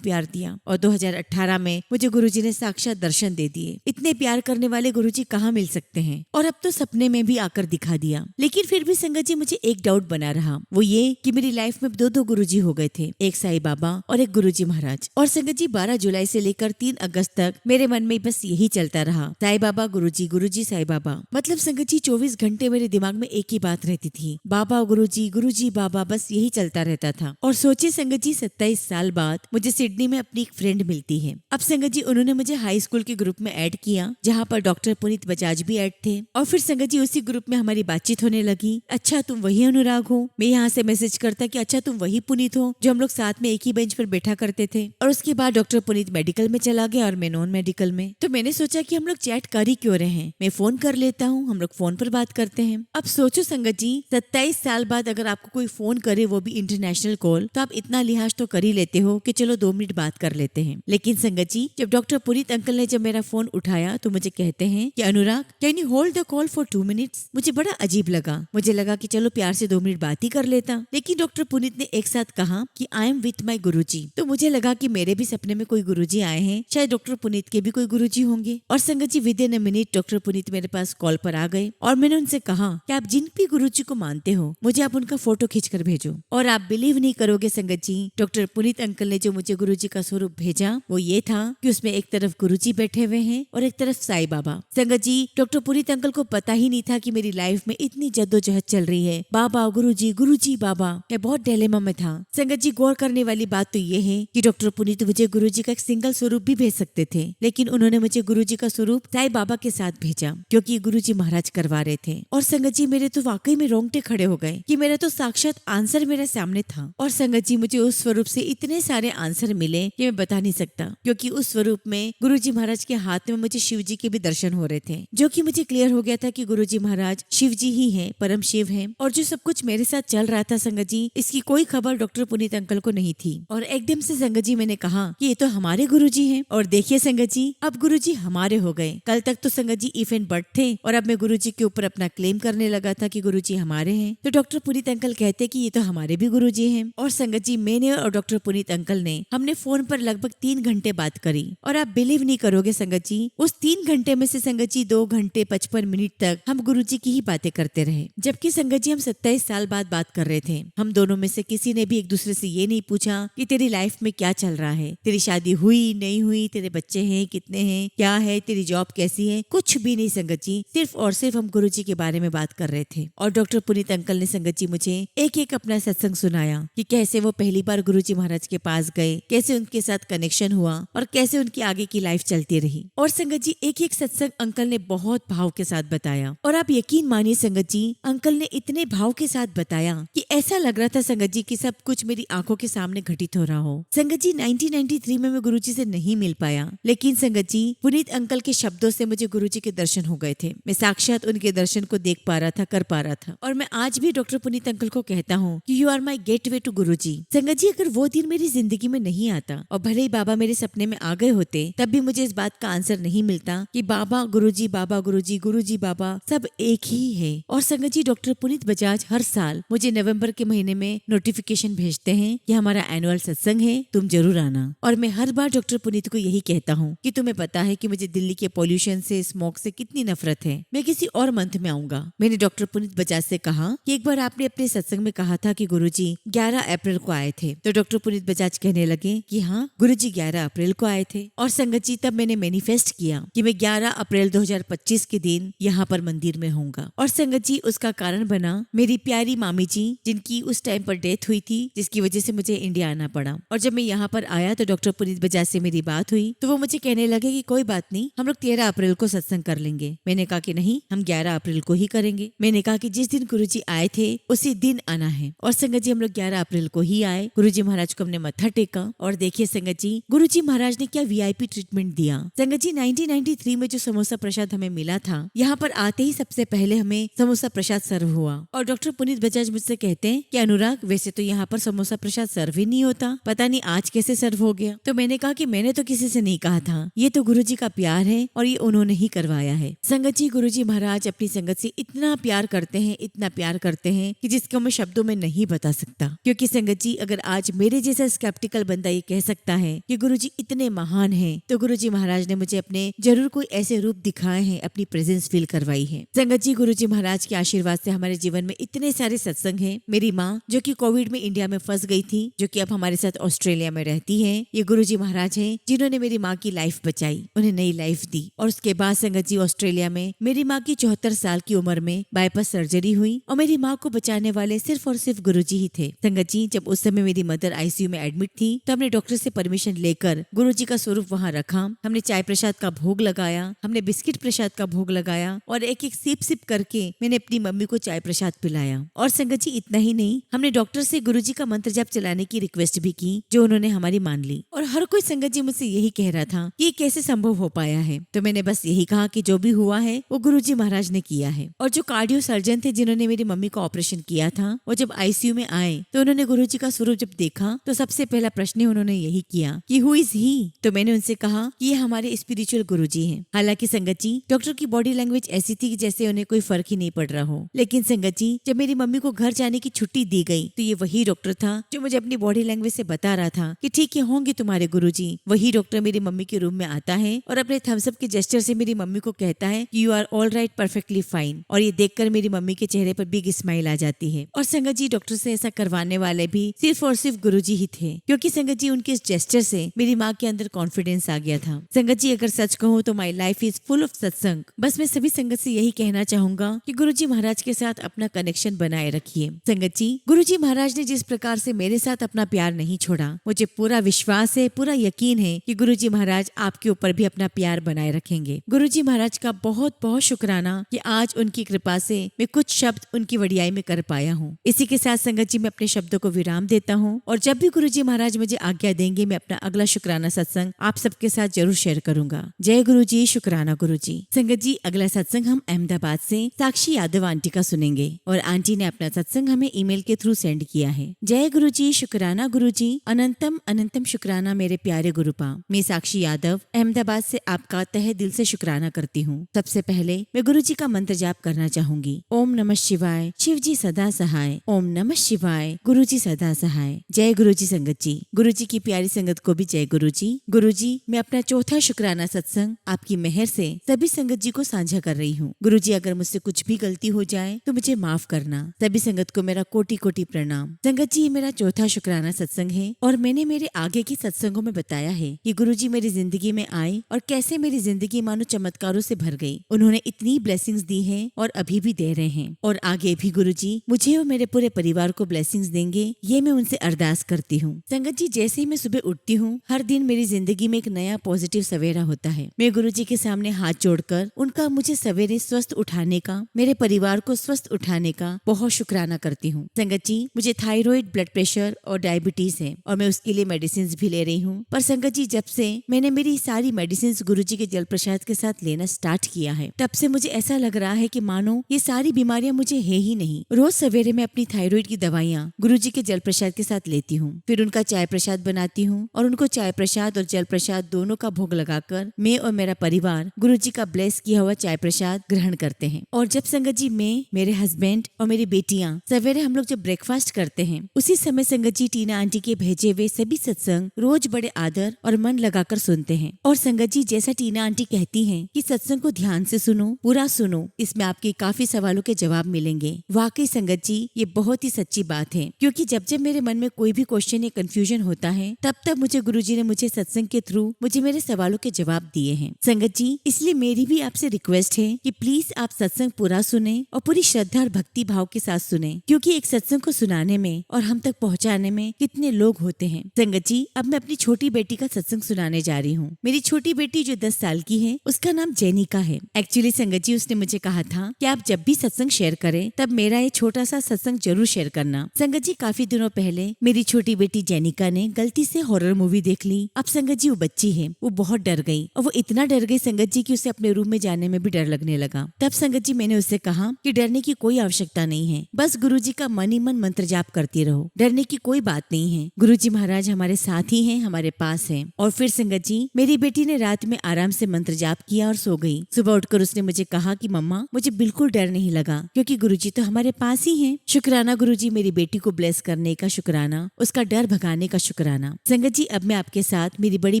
दिया और 2018 में मुझे गुरुजी ने साक्षात दर्शन दे दिए। इतने प्यार करने वाले गुरुजी कहाँ मिल सकते हैं, और अब तो सपने में भी आकर दिखा दिया। लेकिन फिर भी संगत जी मुझे एक डाउट बना रहा, वो ये कि मेरी लाइफ में दो गुरुजी हो गए थे, एक साईं बाबा और एक गुरुजी महाराज। और संगत जी 12 जुलाई से लेकर 3 अगस्त तक मेरे मन में बस यही चलता रहा, साईं बाबा गुरुजी, गुरुजी साईं बाबा। मतलब संगत जी 24 घंटे मेरे दिमाग में एक ही बात रहती थी, बाबा गुरुजी, गुरुजी बाबा, बस यही चलता रहता था। और सोचिए संगत जी 27 साल बाद मुझे सिडनी में अपनी एक फ्रेंड मिलती है। अब संगत जी उन्होंने मुझे हाई स्कूल के ग्रुप में ऐड किया, जहाँ पर डॉक्टर पुनीत बजाज भी ऐड थे। और फिर संगत जी उसी ग्रुप में हमारी बातचीत होने लगी। अच्छा तुम वही अनुराग हो, मैं यहाँ से मैसेज करता कि अच्छा तुम वही पुनीत हो जो हम लोग साथ में एक ही बेंच पर बैठा करते थे। और उसके बाद डॉक्टर पुनीत मेडिकल में चला गया और मैं नॉन मेडिकल में। तो मैंने सोचा कि हम लोग चैट कर ही क्यों रहे हैं, मैं फोन कर लेता हूँ, हम लोग फोन पर बात करते हैं। अब सोचो संगत जी 27 साल बाद अगर आपको कोई फोन करे, वो भी इंटरनेशनल कॉल, तो आप इतना लिहाज तो कर ही लेते हो कि चलो 2 मिनट बात कर लेते हैं। लेकिन संगत जी जब डॉक्टर पुनीत अंकल ने जब मेरा फोन उठाया तो मुझे कहते हैं कि Anurag can you hold the call for 2 minutes. मुझे बड़ा अजीब लगा, मुझे लगा कि चलो प्यार से 2 मिनट बात ही कर लेता। लेकिन डॉक्टर पुनीत ने एक साथ कहा कि आई एम विथ माई गुरुजी। तो मुझे लगा कि मेरे भी सपने में कोई गुरुजी आए हैं, शायद डॉक्टर पुनीत के भी कोई गुरुजी होंगे। और संगत जी within a minute doctor Puneet मेरे पास कॉल पर आ गए और मैंने उनसे कहा कि आप जिन भी गुरुजी को मानते हो, मुझे आप उनका फोटो खींचकर भेजो। और आप बिलीव नहीं करोगे संगत जी, डॉक्टर पुनीत अंकल ने जो मुझे गुरुजी का स्वरूप भेजा वो ये था कि उसमें एक तरफ गुरुजी बैठे हुए हैं और एक तरफ साईं बाबा। संगत जी डॉक्टर पुनीत अंकल को पता ही नहीं था कि मेरी लाइफ में इतनी जद्दोजहद चल रही है, बाबा गुरुजी, गुरुजी बाबा। मैं बहुत डिलेमा में था। संगत जी गौर करने वाली बात तो ये है कि डॉक्टर पुनीत मुझे गुरुजी का एक सिंगल स्वरूप भी भेज सकते थे, लेकिन उन्होंने मुझे गुरुजी का स्वरूप साईं बाबा के साथ भेजा, क्योंकि गुरुजी महाराज करवा रहे थे। और संगत जी मेरे तो वाकई में रोंगटे खड़े हो गए कि मेरा तो साक्षात आंसर मेरे सामने था। और संगत जी मुझे उस स्वरूप से इतने सारे आंसर मिले कि मैं बता नहीं सकता, क्योंकि उस स्वरूप में गुरुजी महाराज के हाथ में मुझे शिव जी के भी दर्शन हो रहे थे, जो कि मुझे क्लियर हो गया था कि गुरुजी महाराज शिव जी ही हैं, परम शिव हैं। और जो सब कुछ मेरे साथ चल रहा था संगत जी, इसकी कोई खबर डॉक्टर पुनीत अंकल को नहीं थी। और एकदम से संगत जी मैंने कहा कि ये तो हमारे गुरुजी हैं। और देखिए संगत जी अब गुरुजी हमारे हो गए। कल तक तो संगत जी इफ एंड बट थे और अब मैं गुरुजी के ऊपर अपना क्लेम करने लगा था कि गुरुजी हमारे हैं। तो डॉक्टर पुनीत अंकल कहते कि ये तो हमारे भी गुरुजी हैं। और संगत जी मैंने और डॉक्टर पुनीत अंकल ने हमने फोन पर लगभग 3 घंटे बात करी। और आप बिलीव नहीं करोगे संगत जी, उस 3 घंटे में से संगत जी 2 घंटे 55 मिनट तक हम गुरुजी की ही बातें करते रहे, जबकि संगत जी हम 27 साल बाद बात कर रहे थे। थे। हम दोनों में से किसी ने भी एक दूसरे से ये नहीं पूछा कि तेरी लाइफ में क्या चल रहा है, तेरी शादी हुई नहीं हुई, तेरे बच्चे हैं कितने हैं, क्या है, तेरी जॉब कैसी है, कुछ भी नहीं संगत जी। सिर्फ और सिर्फ हम गुरुजी के बारे में बात कर रहे थे। और डॉक्टर पुनीत अंकल ने संगत जी मुझे एक एक अपना सत्संग सुनाया कि कैसे वो पहली बार गुरुजी महाराज के पास गए, कैसे उनके साथ कनेक्शन हुआ और कैसे उनकी आगे की लाइफ चलती रही। और संगत जी एक एक सत्संग अंकल ने बहुत भाव के साथ बताया। और आप यकीन मानिए संगत जी, अंकल ने इतने भाव के साथ बताया कि ऐसा लग रहा था संगत जी कि सब कुछ मेरी आंखों के सामने घटित हो रहा हो। संगत जी 1993 में मैं गुरुजी से नहीं मिल पाया, लेकिन संगत जी पुनीत अंकल के शब्दों से मुझे गुरुजी के दर्शन हो गए थे। मैं साक्षात उनके दर्शन को देख पा रहा था, कर पा रहा था। और मैं आज भी डॉक्टर पुनीत अंकल को कहता हूँ कि you are my gateway to Guruji. संगत जी अगर वो दिन मेरी जिंदगी में नहीं आता और भले ही बाबा मेरे सपने में आ गए होते, तब भी मुझे इस बात का आंसर नहीं मिलता कि बाबा गुरुजी, बाबा गुरुजी, गुरुजी बाबा सब एक ही है। और संगत जी डॉक्टर पुनीत बजाज हर साल मुझे नवंबर के महीने में नोटिफिकेशन भेजते हैं कि हमारा एनुअल सत्संग है, तुम जरूर आना। और मैं हर बार डॉक्टर पुनीत को यही कहता हूँ कि तुम्हें पता है कि मुझे दिल्ली के पॉल्यूशन से, स्मोक से कितनी नफरत है, मैं किसी और मंथ में आऊंगा। मैंने डॉक्टर पुनीत बजाज से कहा कि एक बार आपने अपने सत्संग में कहा था कि गुरुजी 11 अप्रैल को आए थे। तो डॉक्टर पुनीत बजाज कहने लगे कि हाँ गुरुजी 11 अप्रैल को आए थे। और संगत जी तब मैंने मैनिफेस्ट किया कि मैं 11 अप्रैल 2025 के दिन यहाँ पर मंदिर में होऊंगा। और संगत जी उसका कारण बना मेरी प्यारी मामी जी, जिनकी उस टाइम पर डेथ हुई थी, जिसकी वजह से मुझे इंडिया आना पड़ा। और जब मैं यहाँ पर आया तो डॉक्टर पुनीत बजाज से मेरी बात हुई तो वो मुझे कहने लगे कि कोई बात नहीं, हम लोग 13 अप्रैल को सत्संग कर लेंगे। मैंने कहा कि नहीं, हम 11 अप्रैल को ही करेंगे। मैंने कहा कि जिस दिन गुरुजी आए थे उसी दिन आना है। और संगत जी हम लोग 11 अप्रैल को ही आए। गुरुजी महाराज को हमने मत्था टेका। और देखिए संगत जी गुरुजी महाराज ने क्या वीआईपी ट्रीटमेंट दिया। संगत जी 1993 में जो समोसा प्रसाद हमें मिला था, यहाँ पर आते ही सबसे पहले हमें समोसा प्रसाद सर्व हुआ। और डॉक्टर पुनीत बजाज मुझसे कहते हैं कि अनुराग वैसे तो यहाँ पर समोसा प्रसाद सर्व ही नहीं होता, पता नहीं आज कैसे सर्व हो गया। तो मैंने कहा कि मैंने तो किसी से नहीं कहा था, ये तो गुरुजी का प्यार है और ये उन्होंने ही करवाया है। संगत जी गुरुजी महाराज अपनी संगत से इतना प्यार करते हैं, इतना प्यार करते हैं कि जिसको मैं शब्दों में नहीं बता सकता। क्योंकि संगत जी अगर आज मेरे जैसा स्केप्टिकल बंदा ये कह सकता है कि गुरुजी इतने महान हैं, तो गुरुजी महाराज ने मुझे अपने जरूर कोई ऐसे रूप दिखाए हैं, अपनी प्रेजेंस फील करवाई है। संगत जी गुरुजी महाराज के आशीर्वाद से हमारे जीवन में इतने सारे सत्संग हैं। मेरी माँ जो कि कोविड में इंडिया में फंस गई थी, जो कि अब हमारे साथ ऑस्ट्रेलिया में रहती है, ये गुरुजी महाराज हैं जिन्होंने मेरी माँ की लाइफ बचाई, उन्हें नई लाइफ दी। और उसके बाद संगत जी ऑस्ट्रेलिया में मेरी माँ की 74 साल की उम्र में बाईपास सर्जरी हुई और मेरी माँ को बचाने वाले सिर्फ और सिर्फ गुरुजी ही थे। संगत जी जब उस समय मेरी मदर आईसीयू में एडमिट थी तो हमने डॉक्टर से परमिशन लेकर गुरुजी का स्वरूप वहाँ रखा। हमने चाय प्रसाद का भोग लगाया, हमने बिस्किट प्रसाद का भोग लगाया और एक एक सिप सिप करके मैंने अपनी मम्मी को चाय प्रसाद पिलाया। और संगत जी इतना ही नहीं, हमने डॉक्टर से गुरुजी का मंत्र जाप चलाने की रिक्वेस्ट भी की, जो उन्होंने हमारी मान ली। और हर कोई संगत जी मुझसे यही कह रहा था कि ये कैसे संभव हो पाया है। तो मैंने बस यही कहा कि जो भी हुआ है वो गुरुजी महाराज ने किया है। और जो कार्डियो सर्जन थे जिन्होंने मेरी मम्मी को ऑपरेशन किया था, वो जब आईसीयू में आए तो उन्होंने गुरुजी का स्वरूप जब देखा तो सबसे पहला प्रश्न उन्होंने यही किया कि हु इज ही। तो मैंने उनसे कहा कि ये हमारे स्पिरिचुअल गुरुजी हैं। हालांकि संगत जी डॉक्टर की बॉडी लैंग्वेज ऐसी थी कि जैसे उन्हें कोई फर्क ही नहीं पड़ रहा हो। लेकिन संगत जी जब मेरी मम्मी को घर जाने की छुट्टी दी गई तो ये वही डॉक्टर था जो मुझे अपनी बॉडी लैंग्वेज से बता रहा था कि ठीक है होंगे तुम्हारे गुरुजी। वही डॉक्टर मेरी मम्मी के रूम में आता है और अपने थम्स अप के जेस्चर से मेरी मम्मी को कहता है कि you are all right, perfectly fine. और ये देखकर मेरी मम्मी के चेहरे पर बिग स्माइल आ जाती है। और संगत जी डॉक्टर से ऐसा करवाने वाले भी सिर्फ और सिर्फ गुरुजी ही थे, क्योंकि संगत जी उनके इस जेस्चर से मेरी माँ के अंदर कॉन्फिडेंस आ गया था। संगत जी अगर सच कहूँ तो my life is full of सत्संग। बस मैं सभी संगत से यही कहना चाहूंगा कि गुरुजी महाराज के साथ अपना कनेक्शन बनाए रखिए। संगत जी गुरुजी महाराज ने जिस प्रकार से मेरे साथ अपना प्यार नहीं छोड़ा, मुझे पूरा विश्वास है, पूरा यकीन है कि गुरुजी महाराज आपके ऊपर भी अपना प्यार बनाए रखेंगे। गुरुजी महाराज का बहुत बहुत शुक्राना कि आज उनकी कृपा से मैं कुछ शब्द उनकी वडियाई में कर पाया हूँ। इसी के साथ संगत जी मैं अपने शब्दों को विराम देता हूँ और जब भी गुरुजी महाराज मुझे आज्ञा देंगे मैं अपना अगला शुक्राना सत्संग आप सबके साथ जरूर शेयर करूंगा। जय गुरुजी, शुक्राना गुरुजी। संगत जी अगला सत्संग हम अहमदाबाद से साक्षी यादव आंटी का सुनेंगे और आंटी ने अपना सत्संग हमें ईमेल के थ्रू सेंड किया है। जय गुरुजी, शुक्राना गुरुजी, अनंतम अनंतम शुक्राना मेरे प्यारे गुरुपा। मैं साक्षी यादव अहमदाबाद से आपका तहे दिल से शुक्राना करती हूँ। सबसे पहले मैं गुरुजी का मंत्र जाप करना चाहूंगी। ओम नमः शिवाय, शिव जी सदा सहाय। ओम नमः शिवाय, गुरुजी सदा सहाय। जय गुरुजी। संगत जी गुरुजी की प्यारी संगत को भी जय गुरुजी। गुरुजी मैं अपना चौथा शुक्राना सत्संग आपकी मेहर से सभी संगत जी को साझा कर रही हूँ। गुरुजी अगर मुझसे कुछ भी गलती हो जाए तो मुझे माफ करना। सभी संगत को मेरा कोटि कोटि प्रणाम। संगत जी, ये मेरा चौथा शुक्राना सत्संग है और मैंने मेरे आगे की सत्संगों में बताया है कि गुरुजी मेरी जिंदगी में आए और कैसे मेरी जिंदगी मानो चमत्कारों से भर गई। उन्होंने इतनी ब्लेसिंग्स दी हैं और अभी भी दे रहे हैं और आगे भी गुरुजी मुझे और मेरे पूरे परिवार को ब्लेसिंग्स देंगे, ये मैं उनसे अरदास करती हूँ। संगत जी, जैसे ही मैं सुबह उठती हूँ हर दिन मेरी जिंदगी में एक नया पॉजिटिव सवेरा होता है। मैं गुरुजी के सामने हाथ जोड़कर उनका मुझे सवेरे स्वस्थ उठाने का, मेरे परिवार को स्वस्थ उठाने का बहुत शुक्राना करती हूँ। संगत जी, मुझे थायराइड, ब्लड प्रेशर और डायबिटीज है और मैं उसके लिए मेडिसिन भी ले रही हूँ। पर संगत जी, जब से मैंने मेरी सारी मेडिसिन गुरुजी के जल प्रसाद के साथ लेना स्टार्ट किया है तब से मुझे ऐसा लग रहा है कि मानो ये सारी बीमारियां मुझे है ही नहीं। रोज सवेरे मैं अपनी थायराइड की दवाइयाँ गुरुजी के जल प्रसाद के साथ लेती हूँ, फिर उनका चाय प्रसाद बनाती हूँ और उनको चाय प्रसाद और जल प्रसाद दोनों का भोग लगाकर मैं और मेरा परिवार गुरुजी का ब्लेस किया हुआ चाय प्रसाद ग्रहण करते हैं। और जब संगत जी मैं, मेरे हस्बैंड और मेरी बेटियां सवेरे हम लोग जब ब्रेकफास्ट करते हैं उसी समय संगत जी टीना आंटी के भेजे हुए सभी सत्संग रोज बड़े आदर और मन लगाकर सुनते हैं। और संगत जी, जैसा टीना आंटी कहती हैं कि सत्संग को ध्यान से सुनो, पूरा सुनो, इसमें आपके काफी सवालों के जवाब मिलेंगे। वाकई संगत जी, ये बहुत ही सच्ची बात है, क्योंकि जब जब मेरे मन में कोई भी क्वेश्चन या कंफ्यूजन होता है तब तब मुझे गुरुजी ने मुझे सत्संग के थ्रू मुझे मेरे सवालों के जवाब दिए हैं। संगत जी, इसलिए मेरी भी आपसे रिक्वेस्ट है कि प्लीज आप सत्संग पूरा सुने और पूरी श्रद्धा और भक्ति भाव के साथ सुने, क्योंकि एक सत्संग को सुनाने में और हम तक पहुंचाने में कितने लोग होते हैं। संगत जी, अब मैं अपनी छोटी बेटी का सत्संग सुनाने जा रही हूँ। मेरी छोटी बेटी जो 10 साल की है उसका नाम जेनिका है। एक्चुअली संगत जी, उसने मुझे कहा था कि आप जब भी सत्संग शेयर करें तब मेरा ये छोटा सा सत्संग जरूर शेयर करना। संगत जी, काफी दिनों पहले मेरी छोटी बेटी जेनिका ने गलती से हॉरर मूवी देख ली। अब संगत जी, वो बच्ची है, वो बहुत डर गई और वो इतना डर गई संगत जी कि उसे अपने रूम में जाने में भी डर लगने लगा। तब संगत जी मैंने उससे कहा कि डरने की कोई आवश्यकता नहीं है, बस गुरुजी का मन ही मन मंत्र जाप करती रहो, डरने की कोई बात नहीं है। गुरुजी महाराज हमारे साथ ही हैं, हमारे पास हैं। और फिर संगत जी, मेरी बेटी ने रात में आराम से मंत्र जाप किया और सो गई। सुबह उठकर उसने मुझे कहा कि मम्मा, मुझे बिल्कुल डर नहीं लगा, क्योंकि गुरुजी तो हमारे पास ही हैं। शुक्राना गुरुजी, मेरी बेटी को ब्लेस करने का शुक्राना, उसका डर भगाने का शुक्राना। संगत जी, अब मैं आपके साथ मेरी बड़ी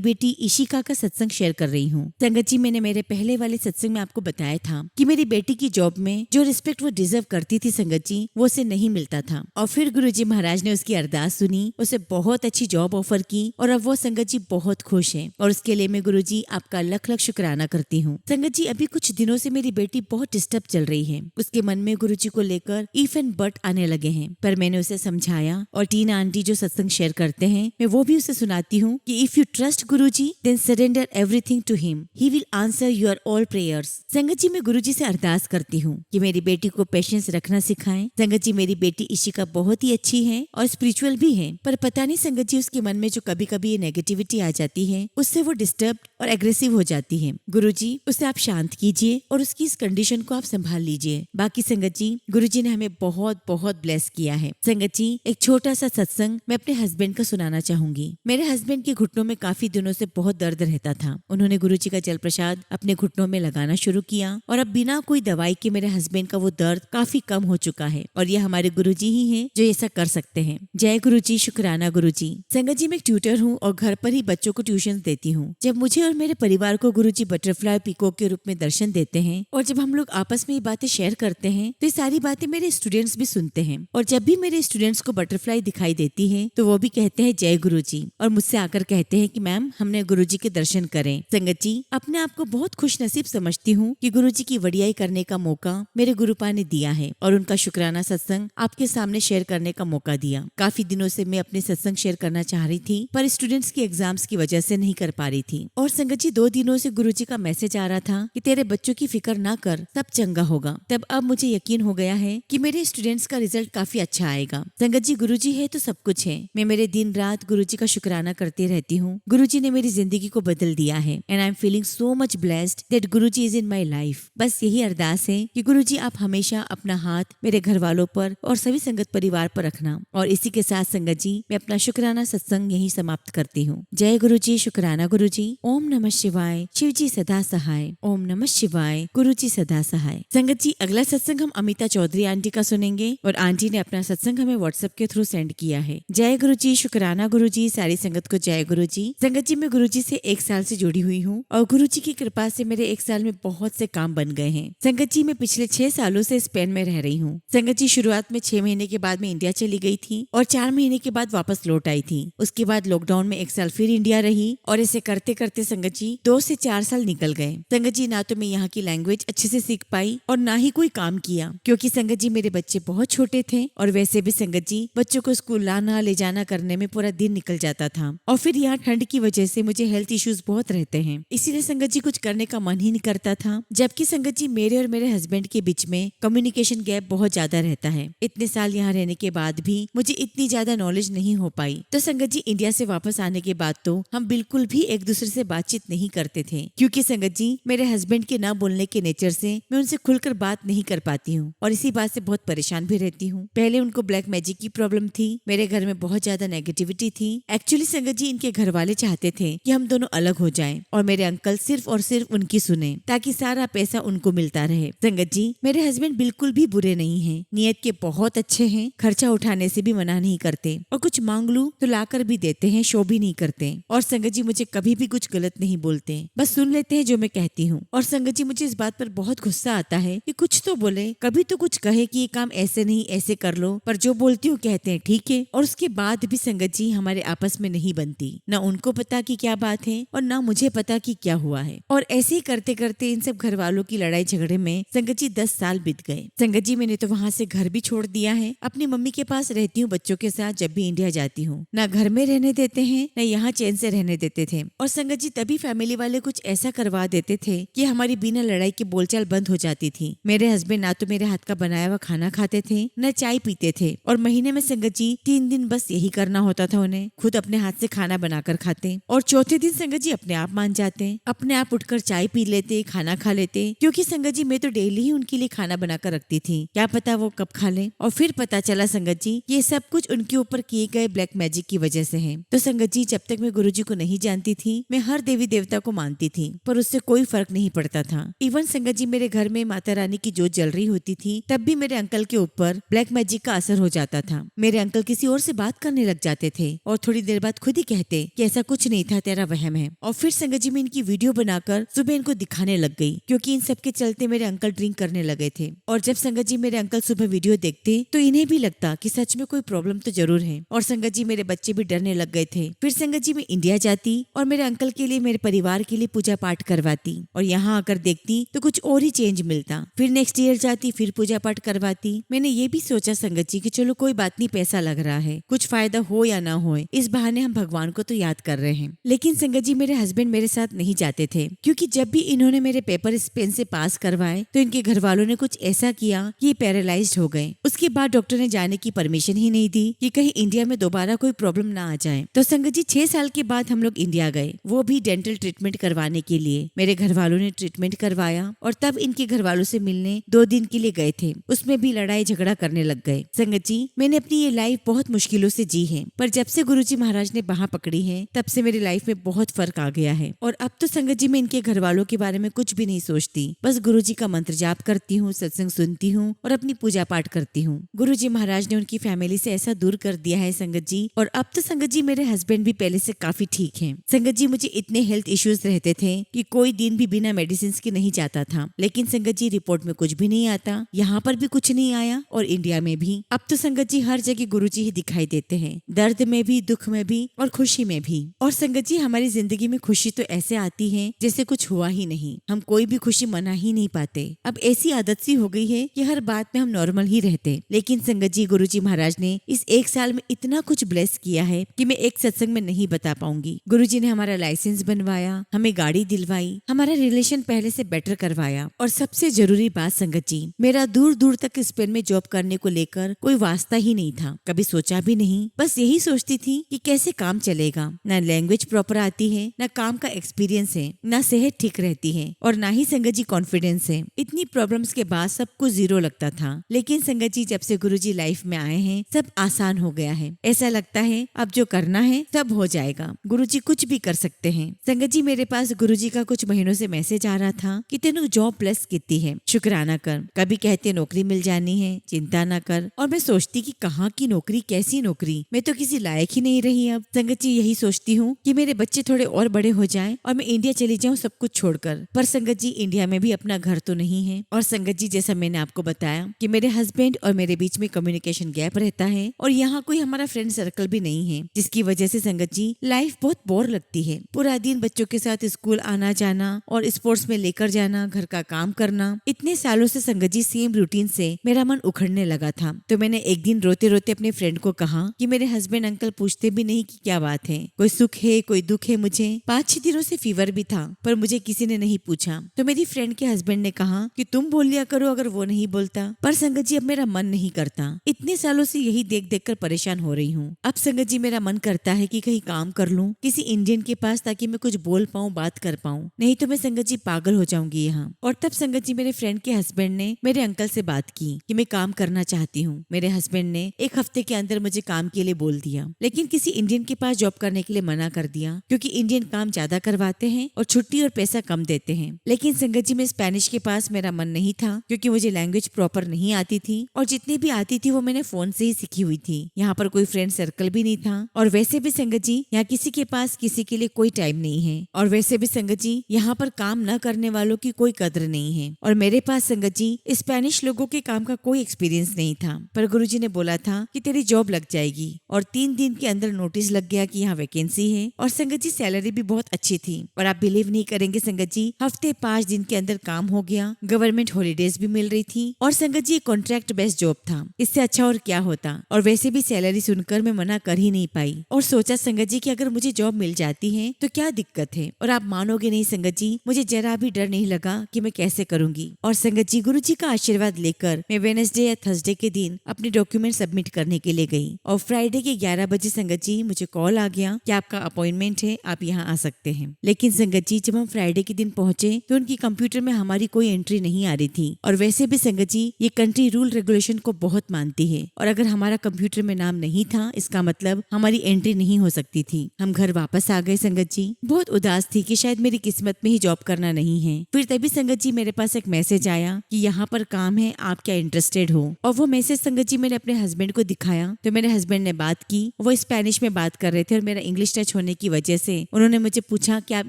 बेटी इशिका का सत्संग शेयर कर रही हूँ। संगत जी, मैंने मेरे पहले वाले सत्संग में आपको बताया था कि मेरी बेटी की जॉब में जो रिस्पेक्ट वो डिजर्व करती थी संगत जी, वो उसे नहीं मिलता था। और फिर गुरुजी महाराज ने उसकी अरदास सुनी, उसे बहुत अच्छी जॉब ऑफर की और अब वो संगत जी बहुत खुश है और उसके लिए मैं गुरुजी आपका लख लख शुक्राना करती हूँ। संगत जी, अभी कुछ दिनों से मेरी बेटी बहुत डिस्टर्ब चल रही है। उसके मन में गुरुजी को लेकर इफ एंड बट आने लगे हैं, पर मैंने उसे समझाया और टीना आंटी जो सत्संग शेयर करते हैं मैं वो भी उसे सुनाती हूँ कि if you trust Guruji then surrender everything to him, he will answer your all prayers. Sangat ji, मैं गुरुजी से अरदास करती हूँ कि मेरी बेटी को पेशेंस रखना सिखाएं। संगत जी, मेरी बेटी इशिका बहुत ही अच्छी है और स्पिरिचुअल भी है, पर पता नहीं संगत जी उसके मन में जो कभी कभी ये नेगेटिविटी आ जाती है उससे वो डिस्टर्ब और एग्रेसिव हो जाती है। गुरुजी, उसे आप शांत कीजिए और उसकी इस कंडीशन को आप संभाल लीजिए। बाकी संगत जी, गुरुजी ने हमें बहुत बहुत ब्लेस किया है। संगत जी, एक छोटा सा सत्संग मैं अपने हस्बैंड का सुनाना चाहूंगी। मेरे हस्बैंड के घुटनों में काफी दिनों से बहुत दर्द रहता था। उन्होंने गुरुजी का जल प्रसाद अपने घुटनों में लगाना शुरू किया और अब बिना कोई दवाई के मेरे हस्बैंड का वो दर्द काफी कम हो चुका है और ये हमारे गुरुजी ही हैं जो ऐसा कर सकते हैं। जय गुरुजी, शुक्राना गुरुजी। संगत जी, मैं एक ट्यूटर हूँ और घर पर ही बच्चों को ट्यूशन देती हूँ। जब मुझे और मेरे परिवार को गुरुजी बटरफ्लाई पीकॉक के रूप में दर्शन देते हैं और जब हम लोग आपस में ये बातें शेयर करते हैं तो ये सारी बातें मेरे स्टूडेंट्स भी सुनते हैं और जब भी मेरे स्टूडेंट्स को बटरफ्लाई दिखाई देती है तो वो भी कहते हैं जय गुरुजी और मुझसे आकर कहते हैं कि मैम, हमने गुरुजी के दर्शन करें। संगत जी, अपने आप को बहुत खुश नसीब समझती हूँ कि गुरुजी की वडियाई करने का मौका मेरे गुरुपा ने दिया है और उनका शुक्राना सत्संग आपके सामने शेयर करने का मौका दिया। काफी दिनों से मैं अपने सत्संग शेयर करना चाह रही थी, पर स्टूडेंट्स की एग्जाम्स की वजह से नहीं कर पा रही थी। और संगत जी, 2 दिनों से गुरुजी का मैसेज आ रहा था कि तेरे बच्चों की फिक्र ना कर, सब चंगा होगा। तब अब मुझे यकीन हो गया है कि मेरे स्टूडेंट्स का रिजल्ट काफी अच्छा आएगा। संगत जी, गुरुजी है तो सब कुछ है। मैं मेरे दिन रात गुरुजी का शुक्राना करती रहती हूँ। गुरुजी ने मेरी जिंदगी को बदल दिया है and I am feeling so much blessed that Guruji is in my life. बस यही अरदास है कि गुरुजी आप हमेशा अपना हाथ मेरे घर वालों पर और सभी संगत परिवार पर रखना। और इसी के साथ संगत जी, मैं अपना शुक्राना सत्संग यही समाप्त करती हूँ। जय गुरुजी, शुक्राना गुरुजी। ओम नमः शिवाय, शिव जी सदा सहाय। ओम नमः शिवाय, गुरुजी सदा सहाय। संगत जी, अगला सत्संग हम अमिता चौधरी आंटी का सुनेंगे और आंटी ने अपना सत्संग हमें व्हाट्सएप के थ्रू सेंड किया है। जय गुरुजी, शुक्राना गुरुजी। सारी संगत को जय गुरुजी। संगत जी, मैं गुरुजी से 1 साल से जुड़ी हुई हूँ और गुरुजी की कृपा से मेरे 1 साल में बहुत से काम बन गए हैं। संगत जी, मैं पिछले 6 सालों से स्पेन में रह रही हूँ। संगत जी, शुरुआत शुरुआत में 6 महीने के बाद मैं इंडिया चली गई थी और 4 महीने के बाद वापस लौट आई थी। उसके बाद लॉकडाउन में 1 साल फिर इंडिया रही और ऐसे करते करते संगत जी 2 से 4 साल निकल गए। संगत जी ना तो मैं यहाँ की लैंग्वेज अच्छे से सीख पाई और ना ही कोई काम किया, क्योंकि संगत जी मेरे बच्चे बहुत छोटे थे और वैसे भी संगत जी बच्चों को स्कूल लाना ले जाना करने में पूरा दिन निकल जाता था। और फिर यहाँ ठंड की वजह से मुझे हेल्थ इश्यूज बहुत रहते हैं, इसीलिए संगत जी कुछ करने का मन ही नहीं करता था। जबकि संगत जी मेरे और मेरे हस्बैंड के बीच में कम्युनिकेशन गैप बहुत ज्यादा रहता है। इतने साल यहाँ रहने के बाद भी मुझे इतनी ज्यादा नॉलेज नहीं हो पाई। तो संगत जी इंडिया से वापस आने के बाद तो हम बिल्कुल भी एक दूसरे से बातचीत नहीं करते थे, क्योंकि संगत जी मेरे हस्बैंड के ना बोलने के नेचर से मैं उनसे खुलकर बात नहीं कर पाती हूँ और इसी बात से बहुत परेशान भी रहती हूँ। पहले उनको ब्लैक मैजिक की प्रॉब्लम थी, मेरे घर में बहुत ज्यादा नेगेटिविटी थी। एक्चुअली संगत जी इनके घर वाले चाहते थे कि हम दोनों अलग हो जाएं और मेरे अंकल सिर्फ और सिर्फ उनकी सुने ताकि सारा पैसा उनको मिलता रहे। संगत जी मेरे हस्बैंड बिल्कुल भी बुरे नहीं हैं, नियत के बहुत अच्छे हैं, खर्चा उठाने से भी मना नहीं करते और कुछ मांग लूं तो लाकर भी देते हैं, शो भी नहीं करते। और संगत जी मुझे कभी भी कुछ गलत नहीं बोलते, बस सुन लेते हैं जो मैं कहती हूँ। और संगत जी मुझे इस बात पर बहुत गुस्सा आता है कि कुछ तो बोले, कभी तो कुछ कहे कि ये काम ऐसे नहीं ऐसे कर लो, पर जो बोलती हूँ कहते हैं ठीक है। और उसके बाद भी संगत जी हमारे आपस में नहीं बनती, न उनको पता कि क्या बात है और न मुझे पता कि क्या हुआ है। और ऐसे ही करते करते इन सब घर वालों की लड़ाई झगड़े में संगत जी 10 साल बीत गए। संगत जी मैंने तो वहाँ से घर भी छोड़ दिया है, अपनी मम्मी के पास रहती हूँ बच्चों के साथ। जब भी इंडिया जाती हूँ न घर में रहने देते हैं न यहाँ चैन से रहने देते थे। और संगत जी तभी फैमिली वाले कुछ ऐसा करवा देते थे कि हमारी बिना लड़ाई की बोलचाल बंद हो जाती थी। मेरे हस्बैंड ना तो मेरे हाथ का बनाया हुआ खाना खाते थे न चाय पीते थे और महीने में संगत जी 3 दिन बस यही करना होता था उन्हें, खुद अपने हाथ से खाना बनाकर खाते। और चौथे दिन संगत जी अपने आप मान जाते, अपने आप उठकर चाय पी लेते, खाना खा लेते, क्योंकि संगत जी मैं तो डेली ही उनके लिए खाना बनाकर रखती थी, क्या पता वो कब खा ले। और फिर पता चला संगत जी ये सब कुछ उनके ऊपर किए गए ब्लैक मैजिक की वजह से है। तो संगत जी जब तक मैं गुरुजी को नहीं जानती थी मैं हर देवी देवता को मानती थी, पर उससे कोई फर्क नहीं पड़ता था। इवन संगत जी मेरे घर में माता रानी की जोत जल रही होती थी तब भी मेरे अंकल के ऊपर ब्लैक मैजिक का असर हो जाता था। मेरे अंकल किसी और से बात करने लग जाते थे और थोड़ी देर बाद खुद ही कहते कि ऐसा कुछ नहीं था, तेरा वहम है। और फिर संगत जी मैं इनकी वीडियो बनाकर सुबह इनको दिखाने लग गई, क्योंकि इन सब के चलते मेरे अंकल ड्रिंक करने लगे थे। और जब संगत जी मेरे अंकल सुबह वीडियो देखते तो इन्हें भी लगता कि सच में कोई प्रॉब्लम तो जरूर है। और संगत जी मेरे बच्चे भी डरने लग गए थे। फिर संगत जी मैं इंडिया जाती और मेरे अंकल के लिए, मेरे परिवार के लिए पूजा पाठ करवाती और यहाँ आकर देखती तो कुछ और ही चेंज मिलता। फिर नेक्स्ट ईयर जाती, फिर पूजा पाठ करवाती। मैंने ये भी सोचा संगत जी कि चलो कोई बात नहीं, पैसा लग रहा है, कुछ फायदा हो या ना हो, इस बहाने हम भगवान को तो याद कर रहे हैं। लेकिन संगत जी मेरे हस्बैंड मेरे साथ नहीं जाते थे, क्योंकि जब भी इन्होंने मेरे पेपर इस पेन से पास करवाए तो इनके घर वालों ने कुछ ऐसा किया कि ये पैरालाइज्ड हो गए। उसके बाद डॉक्टर ने जाने की परमिशन ही नहीं दी कि कहीं इंडिया में दोबारा कोई प्रॉब्लम ना आ जाए। तो संगत जी 6 साल के बाद हम लोग इंडिया गए, वो भी डेंटल ट्रीटमेंट करवाने के लिए। मेरे घर वालों ने ट्रीटमेंट करवाया और तब इनके घर वालों से मिलने 2 दिन के लिए गए थे, उसमें भी लड़ाई झगड़ा करने लग गए। संगत जी मैंने अपनी ये लाइफ बहुत मुश्किलों से जी है, पर जब से गुरुजी महाराज ने बाह पकड़ी है तब से मेरी लाइफ में बहुत फर्क आ गया है। और अब तो संगत जी मैं इनके घर वालों के बारे में कुछ भी नहीं सोचती, बस गुरुजी का मंत्र जाप करती हूँ, सत्संग सुनती हूँ और अपनी पूजा पाठ करती हूँ। गुरुजी महाराज ने उनकी फैमिली से ऐसा दूर कर दिया है संगत जी। और अब तो संगत जी मेरे हस्बैंड भी पहले से काफी ठीक हैं। संगत जी मुझे इतने हेल्थ इश्यूज रहते थे कि कोई दिन भी बिना मेडिसिन के नहीं जाता था, लेकिन संगत जी रिपोर्ट में कुछ भी नहीं आता, यहाँ पर भी कुछ नहीं आया और इंडिया में भी। अब तो संगत जी हर जगह गुरुजी ही दिखाई देते हैं, दर्द में भी, दुख में भी और खुशी में भी। और संगत जी हमारी जिंदगी में खुशी तो ऐसे आती है जैसे कुछ हुआ ही नहीं, हम कोई भी खुशी मना ही नहीं पाते। अब ऐसी आदत सी हो गई है कि हर बात में हम नॉर्मल ही रहते। लेकिन संगत जी गुरुजी महाराज ने इस 1 साल में इतना कुछ ब्लेस किया है कि मैं एक सत्संग में नहीं बता पाऊंगी। गुरुजी ने हमारा लाइसेंस बनवाया, हमें गाड़ी दिलवाई, हमारा रिलेशन पहले से बेटर करवाया। और सबसे जरूरी बात संगत जी, मेरा दूर दूर तक स्पेन में जॉब करने को लेकर कोई वास्ता ही नहीं था, कभी सोचा भी नहीं। बस यही सोचती थी कि कैसे काम चलेगा। ना लैंग्वेज प्रॉपर आती है, ना काम का एक्सपीरियंस है, ना सेहत ठीक रहती है और ना ही संगत जी कॉन्फिडेंस है। इतनी प्रॉब्लम्स के बाद सब कुछ जीरो लगता था। लेकिन संगत जी जब से गुरुजी लाइफ में आए हैं सब आसान हो गया है। ऐसा लगता है अब जो करना है सब हो जाएगा, गुरुजी कुछ भी कर सकते हैं। संगत जी मेरे पास गुरुजी का कुछ महीनों से मैसेज आ रहा था कि तेनू जॉब प्लस कितनी है, शुक्राना कर। कभी कहते नौकरी मिल जानी है, चिंता ना कर। और मैं सोचती कि कहाँ की नौकरी, कैसी नौकरी, मैं तो किसी लायक ही नहीं रही। अब संगत जी यही सोचती हूँ कि मेरे बच्चे थोड़े और बड़े हो जाएं और मैं इंडिया चली जाऊँ सब कुछ छोड़कर। पर संगत जी इंडिया में भी अपना घर तो नहीं है। और संगत जी जैसा मैंने आपको बताया कि मेरे हस्बैंड हस्बैंड और मेरे बीच में कम्युनिकेशन गैप रहता है और यहाँ कोई हमारा फ्रेंड सर्कल भी नहीं है, जिसकी वजह से संगत जी लाइफ बहुत बोर लगती है। पूरा दिन बच्चों के साथ स्कूल आना जाना और स्पोर्ट्स में लेकर जाना, घर का काम करना, इतने सालों से संगत जी सेम रूटीन से मेरा मन उखड़ने लगा था। तो मैंने एक दिन रोते रोते अपने फ्रेंड को कहा कि मेरे हस्बैंड अंकल पूछते भी नहीं कि क्या बात है, कोई सुख है, कोई दुख है। मुझे 5-6 दिनों से फीवर भी था पर मुझे किसी ने नहीं पूछा। तो मेरी फ्रेंड के हस्बैंड ने कहा कि तुम बोल लिया करो अगर वो नहीं बोलता। पर संगत जी अब मेरा मन नहीं करता, इतने सालों से यही देख देख कर परेशान हो रही हूँ। अब संगत जी मेरा मन करता है कि कहीं काम कर लूँ किसी इंडियन के पास, ताकि मैं कुछ बोल पाऊँ, बात कर पाऊँ, नहीं तो मैं संगत जी पागल हो जाऊंगी यहाँ। और तब संगत जी मेरे फ्रेंड के हस्बैंड ने मेरे अंकल से बात की कि मैं काम करना चाहती हूँ। मेरे हस्बैंड ने 1 हफ्ते के अंदर मुझे काम के लिए बोल दिया, लेकिन किसी इंडियन के पास जॉब करने के लिए मना कर दिया, क्योंकि इंडियन काम ज्यादा करवाते हैं और छुट्टी और पैसा कम देते हैं। लेकिन संगत जी में स्पेनिश के पास मेरा मन नहीं था, क्योंकि मुझे लैंग्वेज प्रॉपर नहीं आती थी और जितनी भी आती थी वो मैंने फोन से ही सीखी हुई थी। यहाँ पर कोई फ्रेंड सर्कल भी नहीं था और वैसे भी संगत जी यहाँ किसी के पास किसी के लिए कोई टाइम नहीं है और वैसे भी संगत जी यहाँ पर काम न करने वालों की कोई कदर नहीं है। और मेरे पास संगत जी स्पेनिश लोगों के काम का कोई एक्सपीरियंस नहीं था। पर गुरुजी ने बोला था कि तेरी जॉब लग जाएगी और 3 दिन के अंदर नोटिस लग गया कि यहाँ वैकेंसी है और संगत जी सैलरी भी बहुत अच्छी थी। और आप बिलीव नहीं करेंगे संगत जी, हफ्ते 5 दिन के अंदर काम हो गया, गवर्नमेंट हॉलीडेज भी मिल रही थी और संगत जी कॉन्ट्रैक्ट बेस्ड जॉब था। इससे अच्छा और क्या होता। और वैसे भी सैलरी सुनकर मैं मना कर ही नहीं पाई और सोचा संगत जी कि अगर मुझे जॉब मिल जाती है तो क्या दिक्कत है। और आप मानोगे नहीं संगत जी, मुझे जरा भी डर नहीं लगा कि मैं कैसे करूंगी। और संगत जी गुरुजी का आशीर्वाद लेकर मैं वेडनेसडे या थर्सडे के दिन अपने डॉक्यूमेंट सबमिट करने के लिए गई और फ्राइडे के 11 बजे संगत जी मुझे कॉल आ गया कि आपका अपॉइंटमेंट है, आप यहाँ आ सकते हैं। लेकिन संगत जी जब हम फ्राइडे के दिन पहुंचे तो उनकी कंप्यूटर में हमारी कोई एंट्री नहीं आ रही थी। और वैसे भी संगत जी ये कंट्री रूल रेगुलेशन को बहुत मानती है और अगर हमारा कंप्यूटर में नाम नहीं था इसका मतलब हमारी एंट्री नहीं हो सकती थी। हम घर वापस आ गए संगत जी, बहुत उदास थी कि शायद मेरी किस्मत में ही जॉब करना नहीं है। फिर तभी संगत जी मेरे पास एक मैसेज आया कि यहाँ पर काम है, आप क्या इंटरेस्टेड हो। और वो मैसेज संगत जी मैंने अपने हस्बैंड को दिखाया तो मेरे हस्बैंड ने बात की। वो स्पेनिश में बात कर रहे थे और मेरा इंग्लिश टच होने की वजह से उन्होंने मुझे पूछा कि आप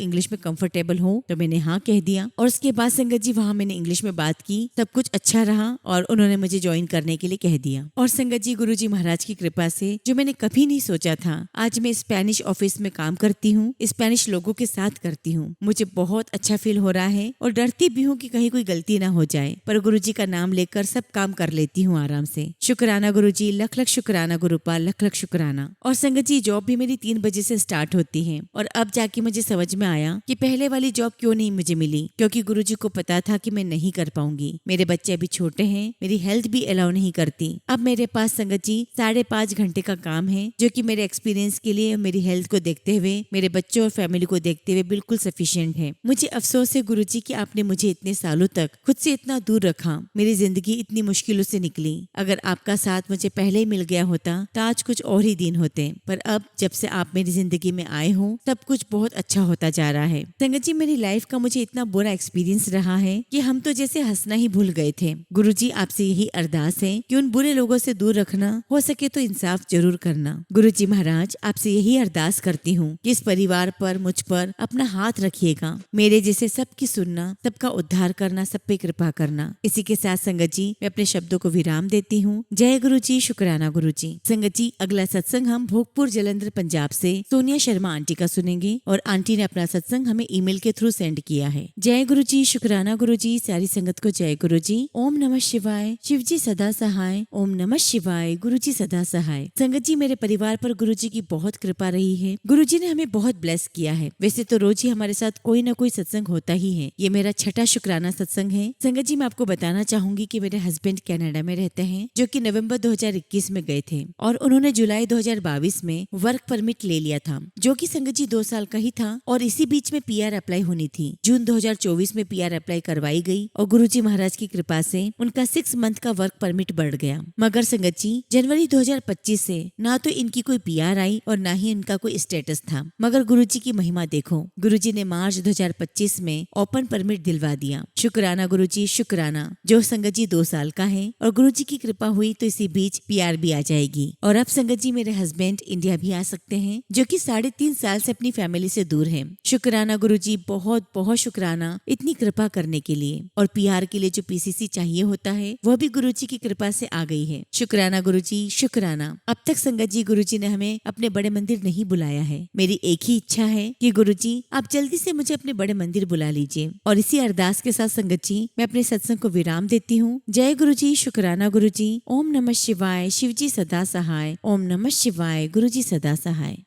इंग्लिश में कंफर्टेबल हो, तो मैंने हाँ कह दिया। और उसके बाद संगत जी वहाँ मैंने इंग्लिश में बात की, सब कुछ अच्छा रहा और उन्होंने मुझे ज्वाइन करने के लिए कह दिया। और संगत जी गुरुजी महाराज की कृपा से जो मैंने कभी नहीं सोचा था, आज मैं स्पेनिश ऑफिस में काम करती हूँ, स्पेनिश लोगों के साथ करती हूँ। मुझे बहुत अच्छा फील हो रहा है और डरती भी हूँ कि कहीं कोई गलती ना हो जाए, पर गुरुजी का नाम लेकर सब काम कर लेती हूँ आराम से। शुक्राना गुरुजी, लख लख शुक्राना गुरुपाल, लख लख शुक्राना। और संगत जी जॉब भी मेरी 3 बजे से स्टार्ट होती है और अब जाके मुझे समझ में आया कि पहले वाली जॉब क्यों नहीं मुझे मिली, क्योंकि गुरुजी को पता था कि मैं नहीं कर पाऊंगी। मेरे बच्चे अभी छोटे हैं, मेरी हेल्थ भी अलाउ नहीं करती। अब मेरे पास संगत जी 5.5 घंटे का काम है, जो कि मेरे एक्सपीरियंस के लिए, मेरी हेल्थ को देखते हुए, मेरे बच्चों और फैमिली को देखते हुए बिल्कुल सफिशिएंट है। मुझे अफसोस है गुरुजी कि आपने मुझे इतने सालों तक खुद से इतना दूर रखा। मेरी जिंदगी इतनी मुश्किलों से निकली। अगर आपका साथ मुझे पहले ही मिल गया होता तो आज कुछ और ही दिन होते, पर अब जब से आप मेरी जिंदगी में आए हो सब कुछ बहुत अच्छा होता जा रहा है। संगत जी मेरी लाइफ का मुझे इतना बुरा एक्सपीरियंस रहा है कि हम तो जैसे हंसना ही भूल गए थे। गुरुजी आपसे यही अरदास है कि उन बुरे लोगों से दूर रखना, हो सके तो इंसाफ जरूर करना। गुरुजी महाराज आपसे यही अरदास करती हूँ कि इस परिवार पर, मुझ पर अपना हाथ रखिएगा। मेरे जैसे सबकी सुनना, सबका उद्धार करना, सब पे कृपा करना। इसी के साथ संगत जी मैं अपने शब्दों को विराम देती हूँ। जय गुरु जी, शुक्राना गुरु जी। संगत जी अगला सत्संग हम भोगपुर जलंधर पंजाब से सोनिया शर्मा आंटी का सुनेंगे और आंटी ने अपना सत्संग हमें ईमेल के थ्रू सेंड किया है। जय गुरु जी, शुक्राना गुरु जी। सारी संगत को जय गुरु जी। ओम नमः शिवाय। शिव जी सदा सहाय। ओम नमः शिवाय। गुरु जी सदा सहाय। संगत जी मेरे परिवार पर गुरु जी की बहुत कृपा रही है। गुरु जी ने हमें बहुत ब्लेस किया है। वैसे तो रोज ही हमारे साथ कोई ना कोई सत्संग होता ही है। ये मेरा 6ठा शुक्राना सत्संग है। संगत जी मैं आपको बताना चाहूंगी कि मेरे हस्बैंड कनाडा में रहते हैं, जो कि नवंबर 2021 में गए थे और उन्होंने जुलाई 2022 में वर्क परमिट ले लिया था, जो कि संगत जी 2 साल का ही था और इसी बीच में पीआर अप्लाई होनी थी। जून 2024 में पीआर अप्लाई करवाई गई और गुरुजी महाराज की कृपा से उनका 6 मंथ का वर्क परमिट बढ़ गया। मगर संगत जी जनवरी 2025 से ना तो इनकी कोई पीआर आई और ना ही इनका कोई स्टेटस था। मगर गुरुजी की महिमा देखो, गुरुजी ने मार्च 2025 में ओपन परमिट दिलवा दिया। शुक्राना गुरुजी, शुक्राना। जो संगत जी 2 साल का है और गुरुजी की कृपा हुई तो इसी बीच पीआर भी आ जाएगी। और अब संगत जी मेरे हस्बैंड इंडिया भी आ सकते हैं, जो कि 3.5 साल से अपनी फैमिली से दूर है। शुक्राना गुरुजी, बहुत बहुत शुक्राना इतनी कृपा करने के लिए। और पीआर के लिए जो पीसीसी चाहिए होता है वह भी गुरुजी जी की कृपा से आ गई है। शुक्राना गुरु जी, शुक्राना। अब तक संगत जी गुरु जी ने हमें अपने बड़े मंदिर नहीं बुलाया है। मेरी एक ही इच्छा है कि गुरु जी आप जल्दी से मुझे अपने बड़े मंदिर बुला लीजिए। और इसी अरदास के साथ संगत जी मैं अपने सत्संग को विराम देती हूँ। जय गुरु जी, शुक्राना गुरु जी। ओम नमः शिवाय, शिव जी सदा सहाय। ओम नमः शिवाय, गुरु जी सदा सहाय।